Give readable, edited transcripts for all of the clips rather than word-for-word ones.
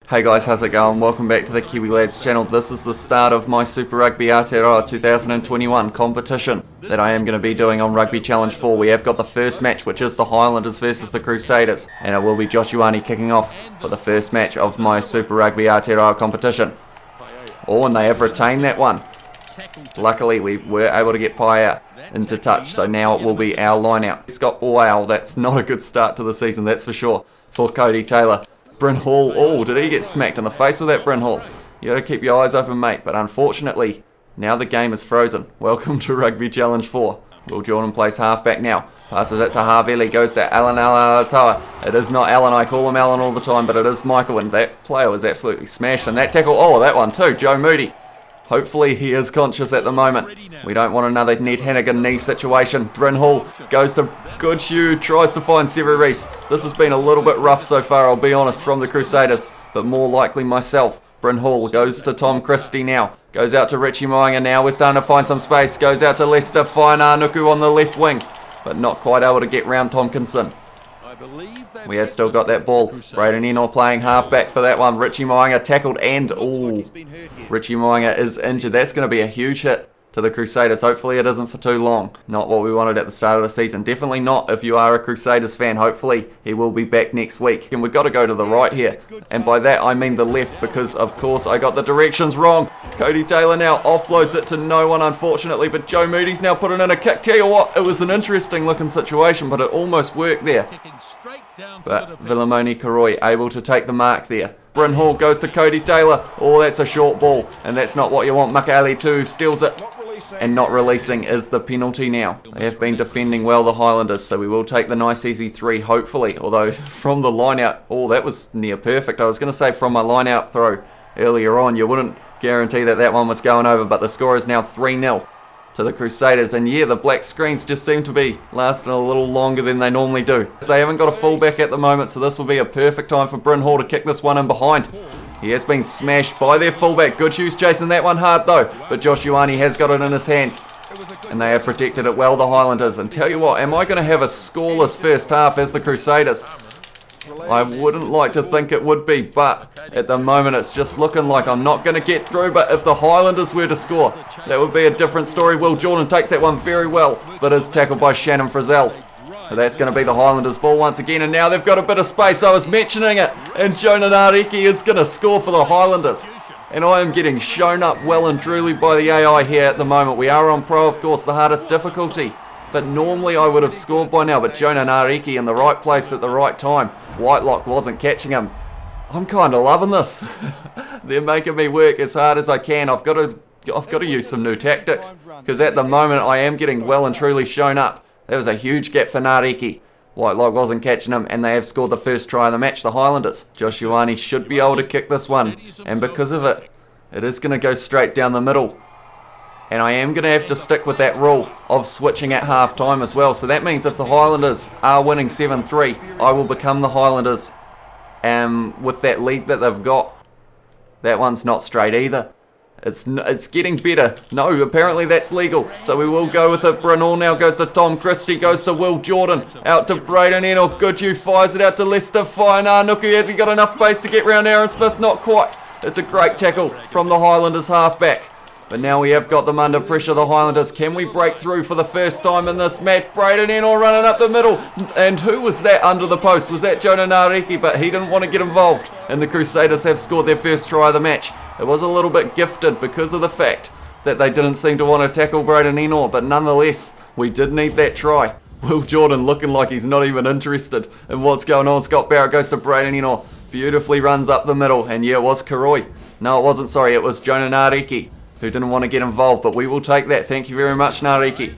Hey guys, how's it going? Welcome back to the Kiwi Lads channel. This is the start of my Super Rugby Aotearoa 2021 competition that I am going to be doing on Rugby Challenge 4. We have got the first match, which is the Highlanders versus the Crusaders, and it will be Josh Ioane kicking off for the first match of my Super Rugby Aotearoa competition. Oh, and they have retained that one. Luckily, we were able to get Paia into touch, so now it will be our line out. Scott, wow, that's not a good start to the season, that's for sure, for Cody Taylor. Bryn Hall, oh, did he get smacked in the face with that, Bryn Hall? You gotta keep your eyes open, mate, but unfortunately, now the game is frozen. Welcome to Rugby Challenge 4. Will Jordan plays halfback now. Passes it to Havili, goes to Alan Alatoa. It is not Alan, I call him Alan all the time, but it is Michael, and that player was absolutely smashed. And that tackle, oh, that one too, Joe Moody. Hopefully he is conscious at the moment. We don't want another Ned Hannigan knee situation. Bryn Hall goes to Goodshoe, tries to find Sevu Reece. This has been a little bit rough so far, I'll be honest, from the Crusaders, but more likely myself. Bryn Hall goes to Tom Christie now. Goes out to Richie Moinga now. We're starting to find some space. Goes out to Lester. Fine Nuku on the left wing, but not quite able to get round Tompkinson. We have still got that ball. Braden Ennor playing halfback for that one. Richie Moinga tackled and, ooh, Richie Moinga is injured. That's going to be a huge hit to the Crusaders. Hopefully it isn't for too long. Not what we wanted at the start of the season. Definitely not if you are a Crusaders fan. Hopefully he will be back next week. And we've got to go to the right here. And by that I mean the left, because of course I got the directions wrong. Cody Taylor now offloads it to no one, unfortunately, but Joe Moody's now putting in a kick. Tell you what, it was an interesting looking situation, but it almost worked there. But Vilimoni Karoi able to take the mark there. Bryn Hall goes to Cody Taylor. Oh, that's a short ball, and that's not what you want. Makali too steals it, and not releasing is the penalty now. They have been defending well, the Highlanders, so we will take the nice easy 3, hopefully. Although from the line out, oh, that was near perfect. I was going to say from my line out throw earlier on, you wouldn't guarantee that that one was going over, but the score is now 3-0 to the Crusaders. And yeah, the black screens just seem to be lasting a little longer than they normally do. They haven't got a fullback at the moment, so this will be a perfect time for Bryn Hall to kick this one in behind. He has been smashed by their fullback. Goodshoe's chasing that one hard though, but Josh Ioane has got it in his hands, and they have protected it well, the Highlanders. And tell you what, am I going to have a scoreless first half as the Crusaders? I wouldn't like to think it would be, but at the moment it's just looking like I'm not going to get through. But if the Highlanders were to score, that would be a different story. Will Jordan takes that one very well, but is tackled by Shannon Frizzell. So that's going to be the Highlanders' ball once again, and now they've got a bit of space. I was mentioning it, and Jonah Nareki is going to score for the Highlanders. And I am getting shown up well and truly by the AI here at the moment. We are on Pro, of course, the hardest difficulty, but normally I would have scored by now. But Jonah Nareki in the right place at the right time. Whitelock wasn't catching him. I'm kind of loving this. They're making me work as hard as I can. I've got to use some new tactics, because at the moment I am getting well and truly shown up. There was a huge gap for Nareki. Whitelock wasn't catching him, and they have scored the first try of the match, the Highlanders. Josh Ioane should be able to kick this one, and because of it, it is going to go straight down the middle. And I am going to have to stick with that rule of switching at half time as well. So that means if the Highlanders are winning 7-3, I will become the Highlanders with that lead that they've got. That one's not straight either. It's getting better. No, apparently that's legal. So we will go with it. Bryn Hall now goes to Tom Christie, goes to Will Jordan, out to Braden Ennor. Goodshoe fires it out to Lester. Fine Nuku, has he got enough base to get round Aaron Smith? Not quite. It's a great tackle from the Highlanders halfback. But now we have got them under pressure, the Highlanders. Can we break through for the first time in this match? Braden Ennor running up the middle. And who was that under the post? Was that Jonah Nareki? But he didn't want to get involved. And the Crusaders have scored their first try of the match. It was a little bit gifted because of the fact that they didn't seem to want to tackle Braden Ennor. But nonetheless, we did need that try. Will Jordan looking like he's not even interested in what's going on. Scott Barrett goes to Braden Ennor. Beautifully runs up the middle. And yeah, it was Karoi. No, it wasn't, sorry. It was Jonah Nareki, who didn't want to get involved, but we will take that. Thank you very much, Nareki.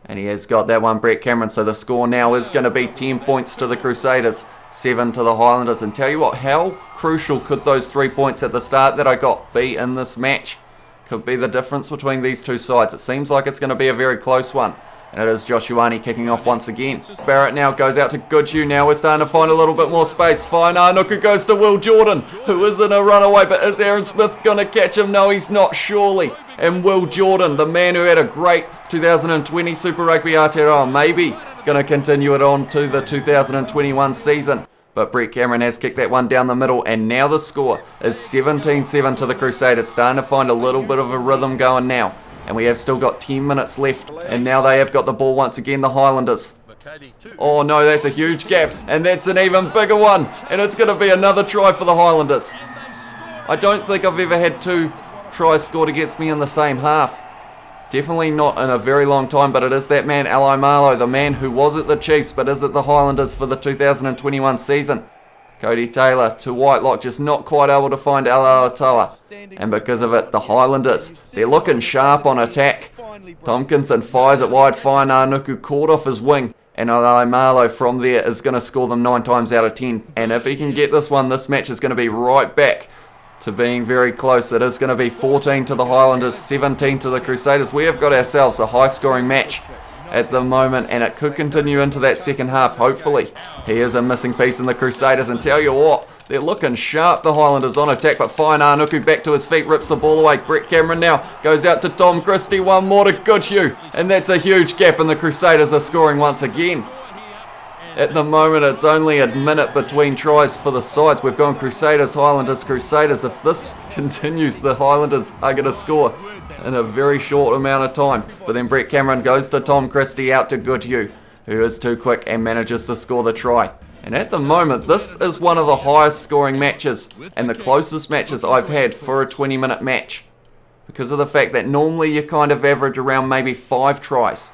And he has got that one, Brett Cameron. So the score now is going to be 10 points to the Crusaders, 7 to the Highlanders. And tell you what, how crucial could those 3 points at the start that I got be in this match? Could be the difference between these two sides. It seems like it's going to be a very close one. And it is Josh Ioane kicking off once again. Barrett now goes out to Goodshoe. Now we're starting to find a little bit more space. Fine Nuku goes to Will Jordan, who is in a runaway, but is Aaron Smith going to catch him? No, he's not, surely. And Will Jordan, the man who had a great 2020 Super Rugby Aotearoa, maybe going to continue it on to the 2021 season. But Brett Cameron has kicked that one down the middle, and now the score is 17-7 to the Crusaders. Starting to find a little bit of a rhythm going now. And we have still got 10 minutes left, and now they have got the ball once again, the Highlanders. Oh no, that's a huge gap, and that's an even bigger one, and it's going to be another try for the Highlanders. I don't think I've ever had 2 tries scored against me in the same half. Definitely not in a very long time, but it is that man, Eli Marlow, the man who was at the Chiefs but is at the Highlanders for the 2021 season. Cody Taylor to Whitelock, just not quite able to find Aotearoa. And because of it, the Highlanders, they're looking sharp on attack. Tompkinson fires it wide, Whainānuku caught off his wing. And Eli Marlow from there is going to score them 9 times out of 10. And if he can get this one, this match is going to be right back to being very close. It is going to be 14 to the Highlanders, 17 to the Crusaders. We have got ourselves a high-scoring match at the moment, and it could continue into that second half, hopefully. He is a missing piece in the Crusaders, and tell you what, they're looking sharp, the Highlanders on attack, but Whainānuku back to his feet, rips the ball away. Brett Cameron now goes out to Tom Christie, one more to Goodhue, and that's a huge gap, and the Crusaders are scoring once again. At the moment, it's only a minute between tries for the sides. We've gone Crusaders, Highlanders, Crusaders. If this continues, the Highlanders are going to score in a very short amount of time. But then Brett Cameron goes to Tom Christie, out to Goodhue, who is too quick and manages to score the try. And at the moment, this is one of the highest scoring matches and the closest matches I've had for a 20-minute match. Because of the fact that normally you kind of average around maybe 5 tries.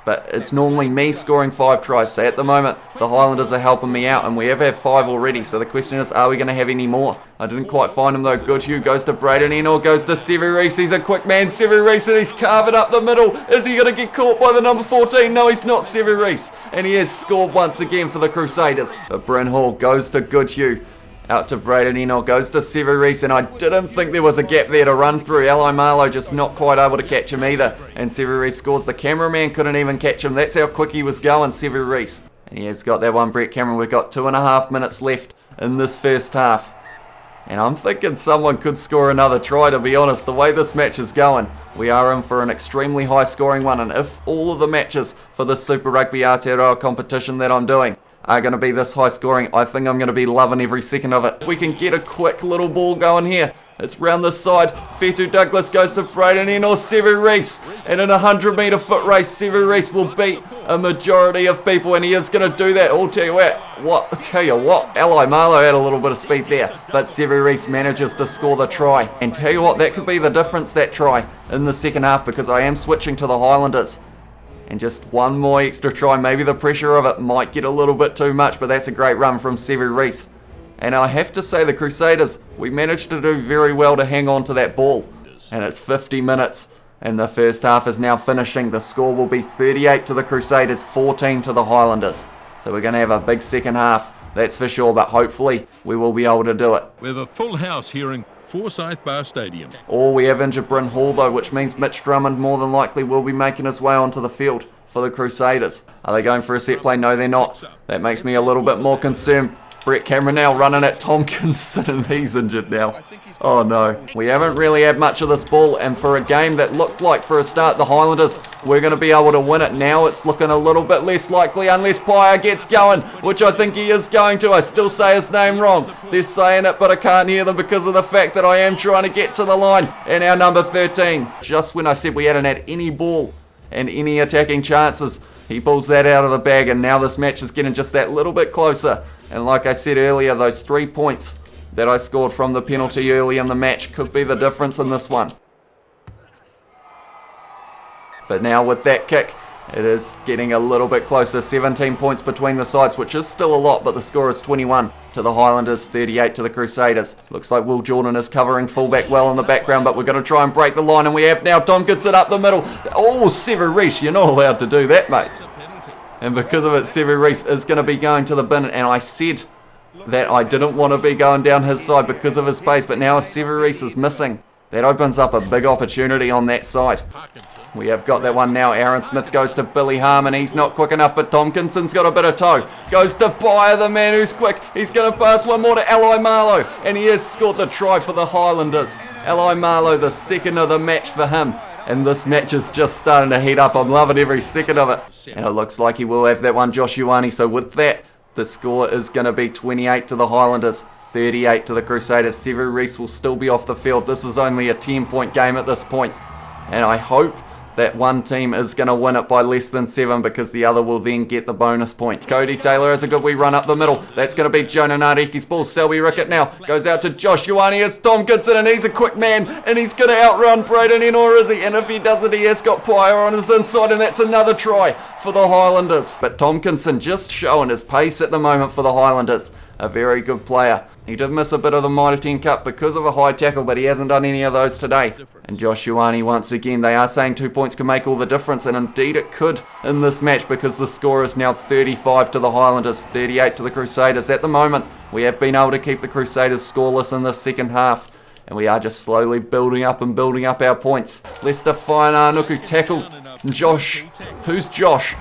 But it's normally me scoring 5 tries. So at the moment, the Highlanders are helping me out, and we have had 5 already. So the question is, are we going to have any more? I didn't quite find him though. Goodhue goes to Braden Eno, goes to Sevu Reece. He's a quick man, Sevu Reece, and he's carving up the middle. Is he going to get caught by the number 14? No, he's not, Sevu Reece. And he has scored once again for the Crusaders. But Bryn Hall goes to Goodhue. Out to Braden Eno, goes to Sevu Reece, and I didn't think there was a gap there to run through. Eli Marlow just not quite able to catch him either. And Sevu Reece scores. The cameraman couldn't even catch him. That's how quick he was going, Sevu Reece. And he has got that one, Brett Cameron. We've got 2.5 minutes left in this first half. And I'm thinking someone could score another try, to be honest. The way this match is going, we are in for an extremely high scoring one. And if all of the matches for this Super Rugby Aotearoa competition that I'm doing are going to be this high scoring, I think I'm going to be loving every second of it. If we can get a quick little ball going here, it's round the side. Fetu Douglas goes to Braden Eno, Sevu Reece, and in a 100-metre foot race, Sevu Reece will beat a majority of people, and he is going to do that. I'll tell you what, Eli Marlow had a little bit of speed there, but Sevu Reece manages to score the try. And tell you what, that could be the difference, that try, in the second half, because I am switching to the Highlanders. And just one more extra try, maybe the pressure of it might get a little bit too much, but that's a great run from Sevu Reece. And I have to say, the Crusaders, we managed to do very well to hang on to that ball. And it's 50 minutes, and the first half is now finishing. The score will be 38 to the Crusaders, 14 to the Highlanders. So we're going to have a big second half, that's for sure, but hopefully we will be able to do it. We have a full house here in Forsyth Bar Stadium. Or we have injured Bryn Hall though, which means Mitch Drummond more than likely will be making his way onto the field for the Crusaders. Are they going for a set play? No, they're not. That makes me a little bit more concerned. Brett Cameron now running at Tompkinson, and he's injured now. Oh no. We haven't really had much of this ball, and for a game that looked like for a start the Highlanders we're going to be able to win it, now it's looking a little bit less likely unless Pyer gets going, which I think he is going to. I still say his name wrong. They're saying it, but I can't hear them because of the fact that I am trying to get to the line. And our number 13, just when I said we hadn't had any ball and any attacking chances, he pulls that out of the bag, and now this match is getting just that little bit closer. And like I said earlier, those 3 points that I scored from the penalty early in the match could be the difference in this one. But now with that kick, it is getting a little bit closer. 17 points between the sides, which is still a lot, but the score is 21 to the Highlanders, 38 to the Crusaders. Looks like Will Jordan is covering fullback well in the background, but we're going to try and break the line, and we have now Tompkinson up the middle. Oh, Sevu Reece, you're not allowed to do that, mate. And because of it, Sevu Reece is going to be going to the bin, and I said that I didn't want to be going down his side because of his pace, but now if Sevu Reece is missing, that opens up a big opportunity on that side. We have got that one now. Aaron Smith goes to Billy Harmon. He's not quick enough, but Tompkinson's got a bit of toe. Goes to Pyer, the man who's quick. He's going to pass one more to Eli Marlow, and he has scored the try for the Highlanders. Eli Marlow, the second of the match for him. And this match is just starting to heat up. I'm loving every second of it. And it looks like he will have that one, Josh Ioane. So with that, The score is going to be 28 to the Highlanders, 38 to the Crusaders. Sevu Reece will still be off the field. This is only a 10-point game at this point, and I hope that one team is going to win it by less than 7 because the other will then get the bonus point. Cody Taylor has a good wee run up the middle. That's going to be Jonah Nariki's ball. Selby Rickett now goes out to Josh Ioane. It's Tompkinson, and he's a quick man, and he's going to outrun Braden Eno, is he? And if he doesn't, he has got Pyer on his inside, and that's another try for the Highlanders. But Tompkinson just showing his pace at the moment for the Highlanders. A very good player. He did miss a bit of the Mitre 10 Cup because of a high tackle, but he hasn't done any of those today. And Josh Ioane once again, they are saying 2 points can make all the difference, and indeed it could in this match because the score is now 35 to the Highlanders, 38 to the Crusaders. At the moment, we have been able to keep the Crusaders scoreless in the second half, and we are just slowly building up our points. Leicester Fainanuku tackle. Josh. Who's Josh?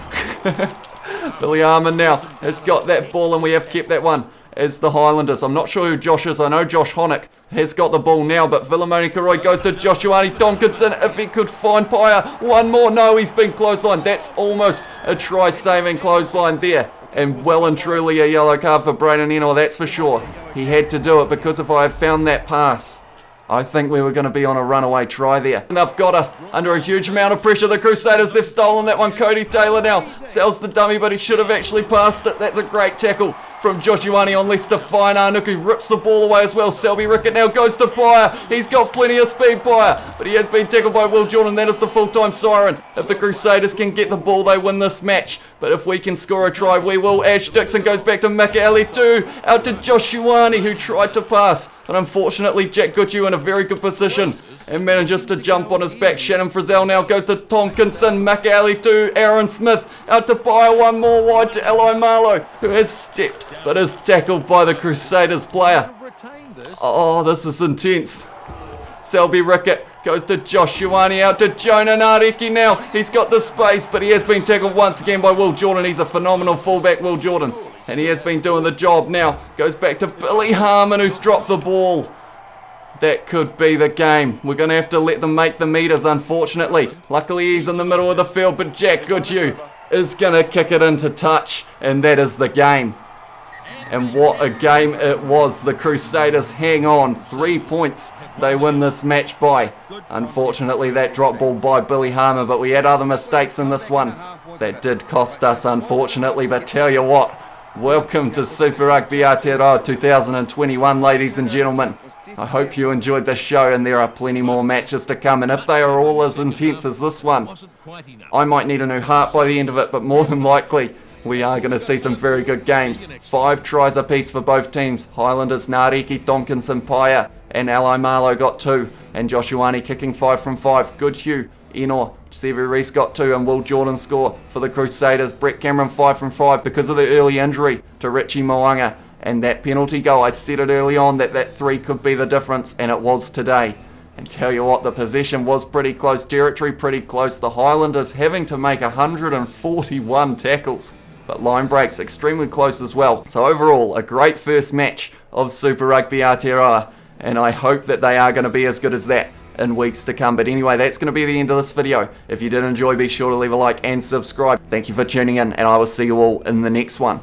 Billy Harmon now has got that ball, and we have kept that one as the Highlanders. I'm not sure who Josh is. I know Josh Honeck has got the ball now, but Philemoni Karoi goes to Josh Ioane. Tompkinson, if he could find Pyer. One more. No, he's been clotheslined. That's almost a try-saving clothesline there. And well and truly a yellow card for Braden Eno, that's for sure. He had to do it because if I had found that pass, I think we were going to be on a runaway try there. And they've got us under a huge amount of pressure. The Crusaders, they've stolen that one. Cody Taylor now sells the dummy, but he should have actually passed it. That's a great tackle from Josh Ioane on Leicester Fainanuku. Rips the ball away as well. Selby Rickett now goes to Pyer. He's got plenty of speed, Pyer, but he has been tackled by Will Jordan. That is the full-time siren. If the Crusaders can get the ball, they win this match. But if we can score a try, we will. Ash Dixon goes back to Mikaele-Tu'u. Out to Josh Ioane, who tried to pass, but unfortunately Jack Goodhue in a very good position and manages to jump on his back. Shannon Frizzell now goes to Tompkinson. Mikaele-Tu'u, Aaron Smith, out to Pyer, one more wide to Eli Marlowe, who has stepped but is tackled by the Crusaders player. Oh, this is intense. Selby Rickett goes to Josh Ioane, out to Jonah Nareki now. He's got the space, but he has been tackled once again by Will Jordan. He's a phenomenal fullback, Will Jordan, and he has been doing the job now. Goes back to Billy Harmon, who's dropped the ball. That could be the game. We're going to have to let them make the meters, unfortunately. Luckily, he's in the middle of the field, but Jack Goodhue is going to kick it into touch, and that is the game. And what a game it was. The Crusaders hang on. 3 points they win this match by. Unfortunately, that drop ball by Billy Harmon, but we had other mistakes in this one that did cost us, unfortunately. But tell you what, welcome to Super Rugby Aotearoa 2021, ladies and gentlemen. I hope you enjoyed this show, and there are plenty more matches to come, and if they are all as intense as this one, I might need a new heart by the end of it, but more than likely, we are going to see some very good games. 5 tries apiece for both teams. Highlanders, Nareki, Tompkinson, Pyer, and Eli Marlowe got 2, and Josh Ioane kicking 5 from 5. Goodhue, Eno, Sevu Reece got 2, and Will Jordan score for the Crusaders. Brett Cameron 5 from 5 because of the early injury to Richie Moanga. And that penalty goal, I said it early on that 3 could be the difference, and it was today. And tell you what, the possession was pretty close territory, pretty close. The Highlanders having to make 141 tackles, but line breaks extremely close as well. So overall, a great first match of Super Rugby Aotearoa, and I hope that they are going to be as good as that in weeks to come. But anyway, that's going to be the end of this video. If you did enjoy, be sure to leave a like and subscribe. Thank you for tuning in, and I will see you all in the next one.